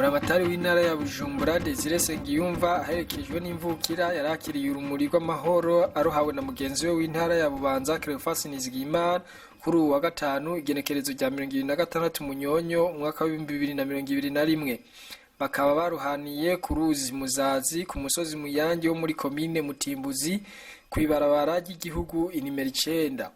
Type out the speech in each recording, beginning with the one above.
Buramatari w'intara ya Bujumbura Desire Nsengiyumva aherekejwe n'imvukira yarakiriye urumuri rw'amahoro aruhawe na mugenzi we w'intara ya Bubanza Cleophas Nizigiyimana kuri uwu wa gatanu igenekerezo rya 26 Munyonyo umwaka wa 2021. Bakaba baruhaniye ku ruzi Muzazi ku musozi Muyange wo muri komine Mutimbuzi kwibarabara ry'igihugu inimero 9.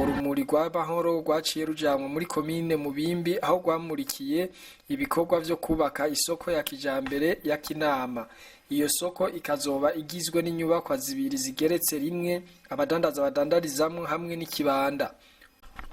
Urumuri rw'amahoro rwaciye rujanwa muri komine Mubimbi aho rwamurikiye ibikorwa vyo kubaka isoko ya kijambere ya Kinama. Iyo soko ikazoba igizwe n'inyubakwa zibiri zigeretse rimwe abadandaza badandarizamwe hamwe n'ikibanda.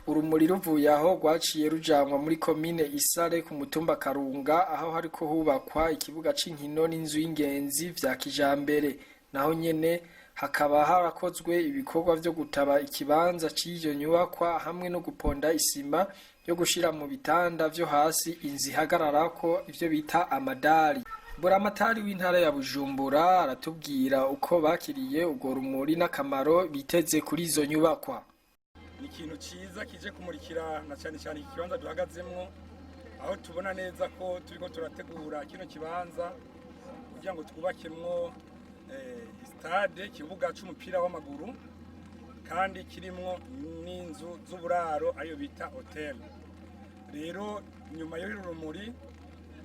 Urumuri ruvuye aho rwaciye rujanwa muri komine Isare ku mutumba Karunga aho hariko hubakwa ikibuga c'inkino n'inzu y'ingenzi vya kijambere. Naho nyene hakaba harakozwe ibikorwa vyo gutaba ikibanza c'iyo nyubakwa hamwe no guponda isima yo gushira mu bitanda vyo hasi inzi hagararako ivyo bita amadari. Buramatari w'intara ya Bujumbura aratubwira uko bakiriye urwo rumuri n'akamaro biteze kuri izo nyubakwa. Ni ikintu ciza kije kumurikira na cyane cyane ikibanza duhagazemwo aho tubona neza ko turiko turategura kino kibanza kugira ngo twubakemwo stade kibuga c'umupira w'amaguru kandi kirimwo n'inzu z'uburaro ayo bita hotel. Rero nyuma y'uru rumuri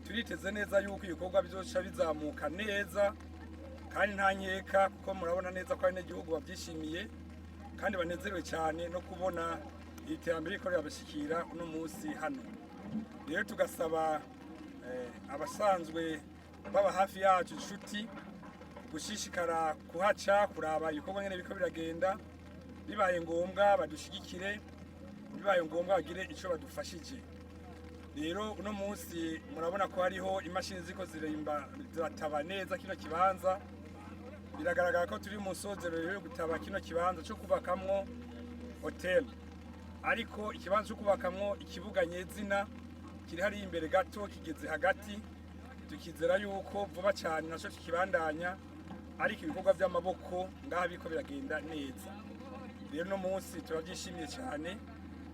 turiteze neza yuko ibikorwa bizoca bizamuka neza kandi nta nkeka kuko murabona neza ko abanyagihugu bavyishimiye kandi banezerewe cyane no kubona iterambere rikorera bashikira uno munsi hano. Rero tugasaba abasanzwe baba hafi yacu inshuti gushishikara kuhaca kuraba ibikorwa nyene biko biragenda, bibaye ngombwa badushigikire, bibaye ngombwa bagire ico badufashije. Rero uno munsi murabona ko hariho imashini ziko zirataba neza kino kibanza. Biragaragara ko turi mu sozero yo gutaba kino kibanza cyo kubakamwo hotel, ariko ikibanza cyo kubakamwo ikibuga nyezina kiri hari imbere gato kigeze hagati. Tukizera yuko vuba cyane naco kibandanya ariko ibikorwa by'amaboko ngaha biko biragenda neza. Rero no munsi turabyishimiye cyane,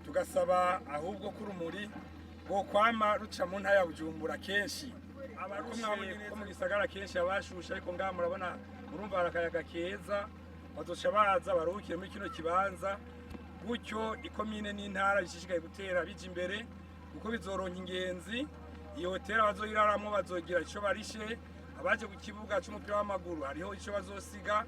tugasaba ahubwo ko urumuri go kwama ruca mu ntara ya Bujumbura kenshi. Abarumwe ko mu gisagara kenshi abashusha, ariko ngaha murabona murumva harakayaga keza, bazoca baza baruhukire muri kino kibanza, gutyo ikomine n'intara bishishikaye gutera bije imbere kuko bizoronka ingenzi. Iyo hotel bazoyiraramwo bazogira ico barishe, abaje ku kibuga c'umupira w'amaguru hariho ico bazosiga,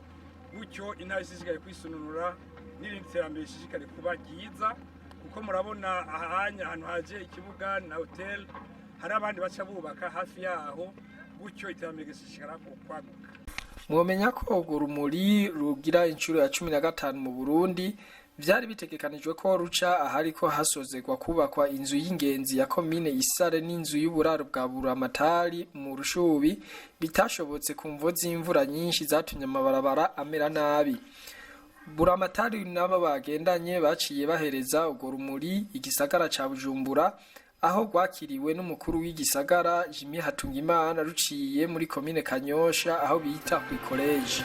gutyo intara ishishikaye kwisununura n'irindi terambere ishishikaye kuba ryiza kuko murabona ahanya ahantu haje ikibuga na hotel hari abandi baca bubaka hafi yaho, gutyo iterambere gishishikara kwaguka. Mwomenya ko urwo rumuri rugira incuro ya 15 mu Burundi vyari bitegekanijwe ko ruca ahariko hasozerwa kubakwa inzu y'ingenzi ya komine Isare n'inzu y'uburaro bwa Buramatari mu Rushubi, bitashobotse kumvo z'imvura nyinshi zatumye amabarabara amera nabi. Buramatari nabo bagendanye baciye bahereza urwo rumuri igisagara ca Bujumbura aho rwakiriwe n'umukuru w'igisagara Jimmy Hatungimana ruciye muri komine Kanyosha aho bita ku college.